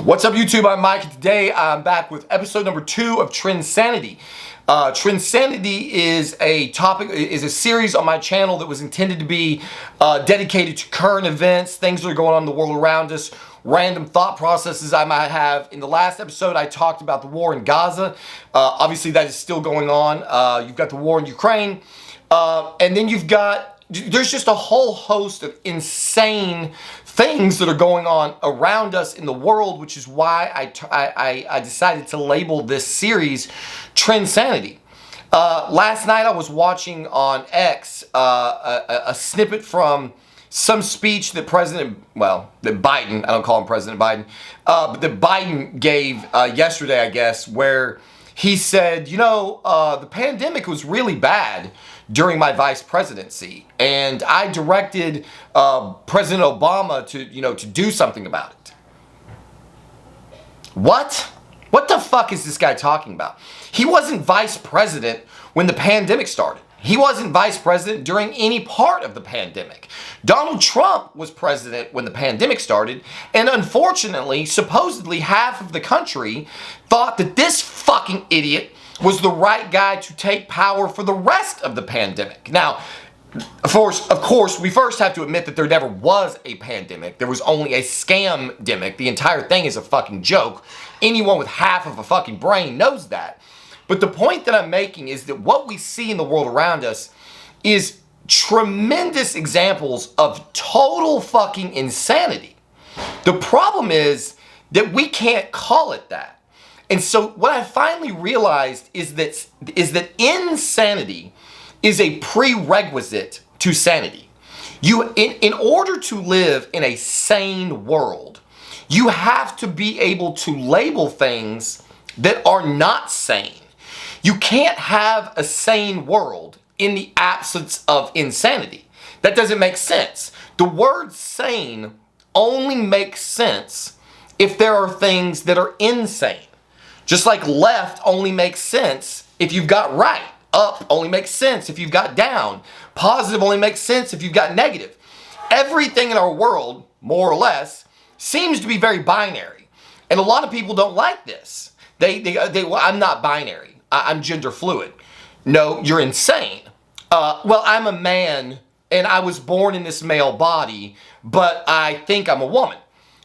What's up, YouTube? I'm Mike, and today I'm back with episode number 2 of TRENSANITY. TRENSANITY is a series on my channel that was intended to be dedicated to current events, things that are going on in the world around us, random thought processes I might have. In the last episode, I talked about the war in Gaza. Obviously, that is still going on. You've got the war in Ukraine, and then there's just a whole host of insane things that are going on around us in the world, which is why I decided to label this series TRENSANITY. Last night I was watching on X a snippet from some speech that that Biden, I don't call him President Biden, but that Biden gave yesterday, I guess, where he said, the pandemic was really bad during my vice presidency, and I directed President Obama to do something about it. What? What the fuck is this guy talking about? He wasn't vice president when the pandemic started. He wasn't vice president during any part of the pandemic. Donald Trump was president when the pandemic started, and unfortunately, supposedly half of the country thought that this fucking idiot was the right guy to take power for the rest of the pandemic. Now, of course, we first have to admit that there never was a pandemic. There was only a scam-demic. The entire thing is a fucking joke. Anyone with half of a fucking brain knows that. But the point that I'm making is that what we see in the world around us is tremendous examples of total fucking insanity. The problem is that we can't call it that. And so what I finally realized is that insanity is a prerequisite to sanity. In order to live in a sane world, you have to be able to label things that are not sane. You can't have a sane world in the absence of insanity. That doesn't make sense. The word sane only makes sense if there are things that are insane. Just like left only makes sense if you've got right. Up only makes sense if you've got down. Positive only makes sense if you've got negative. Everything in our world, more or less, seems to be very binary. And a lot of people don't like this. Well, I'm not binary. I'm gender fluid. No, you're insane. Well, I'm a man and I was born in this male body, but I think I'm a woman.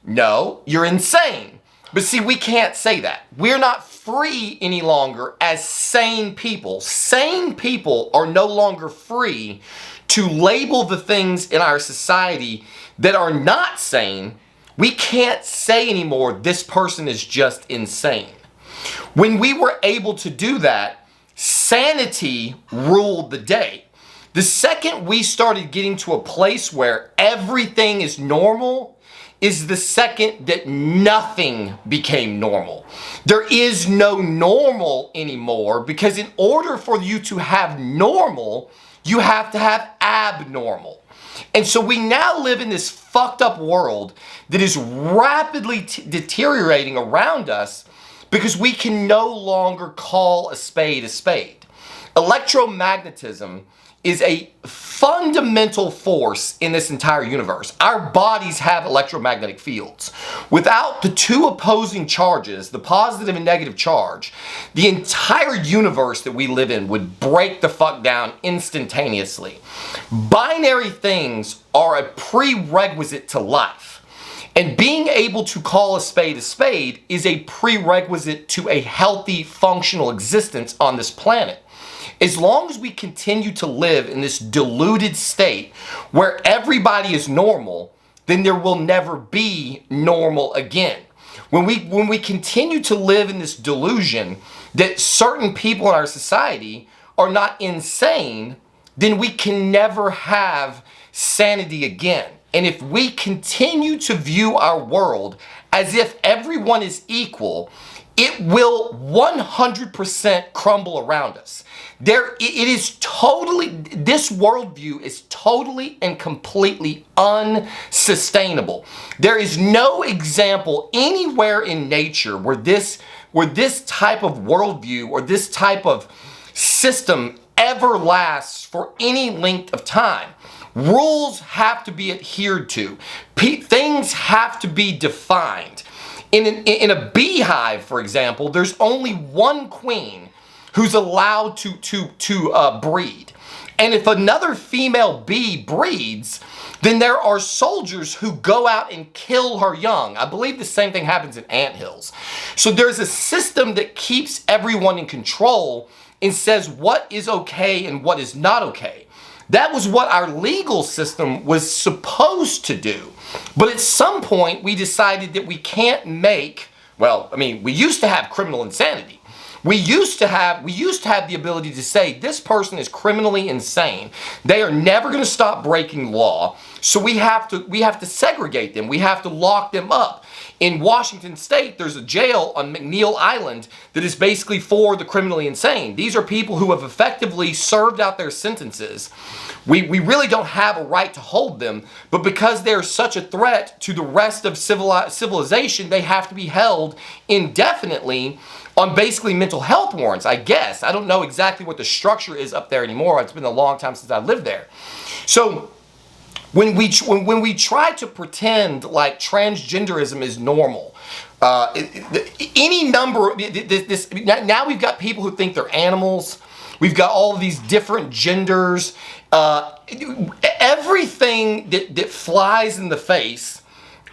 No, you're insane. But see, we can't say that. We're not free any longer as sane people. Sane people are no longer free to label the things in our society that are not sane. We can't say anymore, this person is just insane. When we were able to do that, sanity ruled the day. The second we started getting to a place where everything is normal is the second that nothing became normal. There is no normal anymore, because in order for you to have normal, you have to have abnormal. And so we now live in this fucked up world that is rapidly deteriorating around us because we can no longer call a spade a spade. Electromagnetism is a fundamental force in this entire universe. Our bodies have electromagnetic fields. Without the two opposing charges, the positive and negative charge, the entire universe that we live in would break the fuck down instantaneously. Binary things are a prerequisite to life. And being able to call a spade is a prerequisite to a healthy, functional existence on this planet. As long as we continue to live in this deluded state where everybody is normal, then there will never be normal again. When we continue to live in this delusion that certain people in our society are not insane, then we can never have sanity again. And if we continue to view our world as if everyone is equal, it will 100% crumble around us. This worldview is totally and completely unsustainable. There is no example anywhere in nature where this type of worldview or this type of system ever lasts for any length of time. Rules have to be adhered to. Things have to be defined. In a beehive, for example, there's only one queen who's allowed to breed. And if another female bee breeds, then there are soldiers who go out and kill her young. I believe the same thing happens in anthills. So there's a system that keeps everyone in control and says what is okay and what is not okay. That was what our legal system was supposed to do. But at some point, we decided that we can't make, well, I mean, we used to have criminal insanity. We used to have the ability to say this person is criminally insane. They are never going to stop breaking law. So we have to segregate them. We have to lock them up. In Washington State, there's a jail on McNeil Island that is basically for the criminally insane. These are people who have effectively served out their sentences. We really don't have a right to hold them, but because they're such a threat to the rest of civilization, they have to be held indefinitely on basically mental health warrants, I guess. I don't know exactly what the structure is up there anymore. It's been a long time since I lived there. So when we try to pretend like transgenderism is normal, any number, now we've got people who think they're animals. We've got all of these different genders. Everything that flies in the face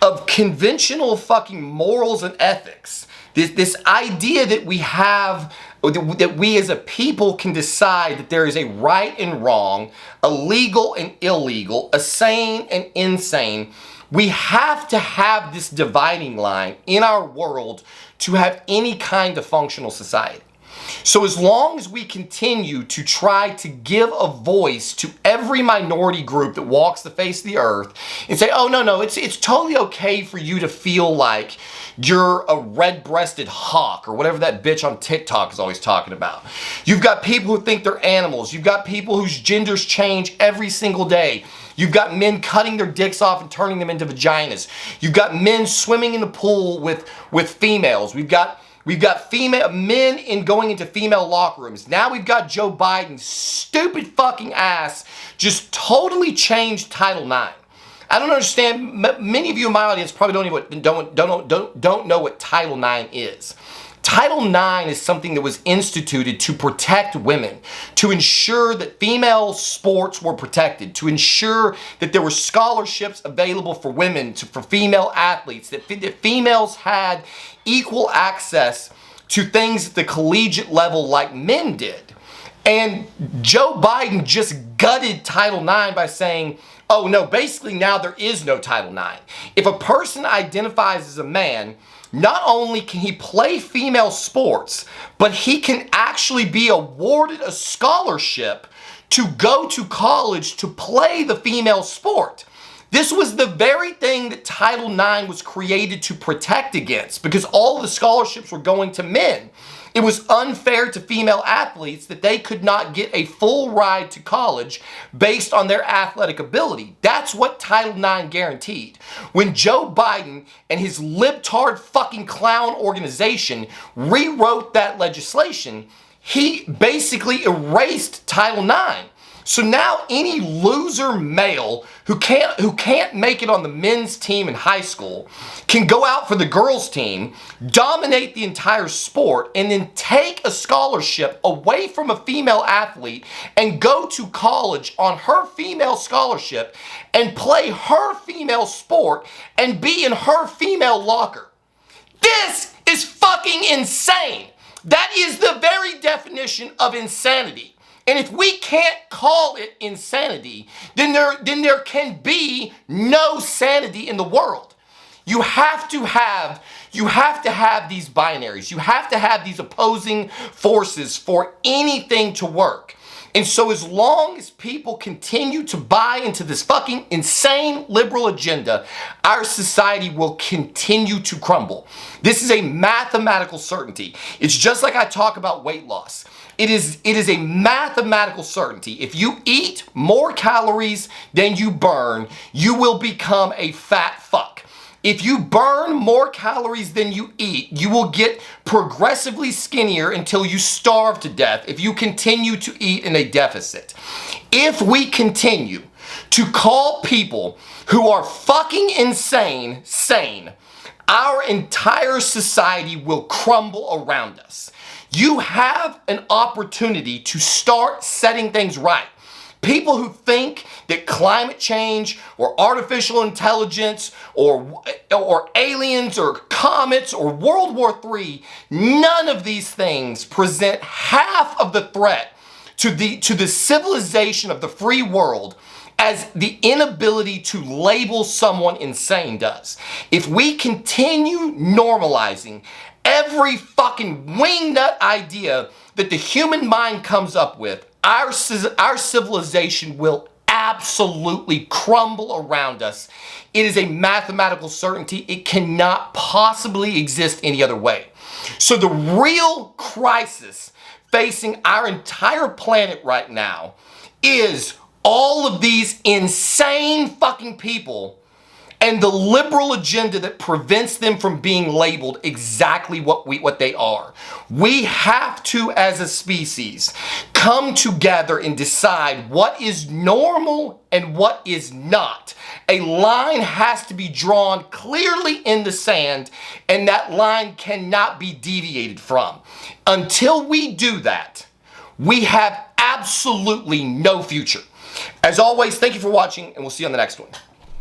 of conventional fucking morals and ethics. This idea that we have, that we as a people can decide that there is a right and wrong, a legal and illegal, a sane and insane. We have to have this dividing line in our world to have any kind of functional society. So as long as we continue to try to give a voice to every minority group that walks the face of the earth and say, oh, no, it's totally okay for you to feel like you're a red-breasted hawk or whatever that bitch on TikTok is always talking about. You've got people who think they're animals. You've got people whose genders change every single day. You've got men cutting their dicks off and turning them into vaginas. You've got men swimming in the pool with females. We've got female men going into female locker rooms. Now we've got Joe Biden's stupid fucking ass just totally changed Title IX. I don't understand. Many of you in my audience probably don't know what Title IX is. Title IX is something that was instituted to protect women, to ensure that female sports were protected, to ensure that there were scholarships available for women, for female athletes, that females had equal access to things at the collegiate level like men did. And Joe Biden just gutted Title IX by saying, oh no, basically now there is no Title IX. If a person identifies as a man, not only can he play female sports, but he can actually be awarded a scholarship to go to college to play the female sport. This was the very thing that Title IX was created to protect against, because all of the scholarships were going to men. It was unfair to female athletes that they could not get a full ride to college based on their athletic ability. That's what Title IX guaranteed. When Joe Biden and his libtard fucking clown organization rewrote that legislation, he basically erased Title IX. So now any loser male who can't make it on the men's team in high school can go out for the girls' team, dominate the entire sport, and then take a scholarship away from a female athlete and go to college on her female scholarship and play her female sport and be in her female locker. This is fucking insane. That is the very definition of insanity. And if we can't call it insanity, then there can be no sanity in the world. You have to have these binaries. You have to have these opposing forces for anything to work. And so as long as people continue to buy into this fucking insane liberal agenda, our society will continue to crumble. This is a mathematical certainty. It's just like I talk about weight loss. It is a mathematical certainty. If you eat more calories than you burn, you will become a fat fuck. If you burn more calories than you eat, you will get progressively skinnier until you starve to death if you continue to eat in a deficit. If we continue to call people who are fucking insane, sane, our entire society will crumble around us. You have an opportunity to start setting things right. People who think that climate change or artificial intelligence or aliens or comets or World War III, none of these things present half of the threat to the civilization of the free world as the inability to label someone insane does. If we continue normalizing every fucking wingnut idea that the human mind comes up with, our civilization will absolutely crumble around us. It is a mathematical certainty. It cannot possibly exist any other way. So the real crisis facing our entire planet right now is all of these insane fucking people and the liberal agenda that prevents them from being labeled exactly what they are. We have to, as a species, come together and decide what is normal and what is not. A line has to be drawn clearly in the sand, and that line cannot be deviated from. Until we do that, we have absolutely no future. As always, thank you for watching, and we'll see you on the next one.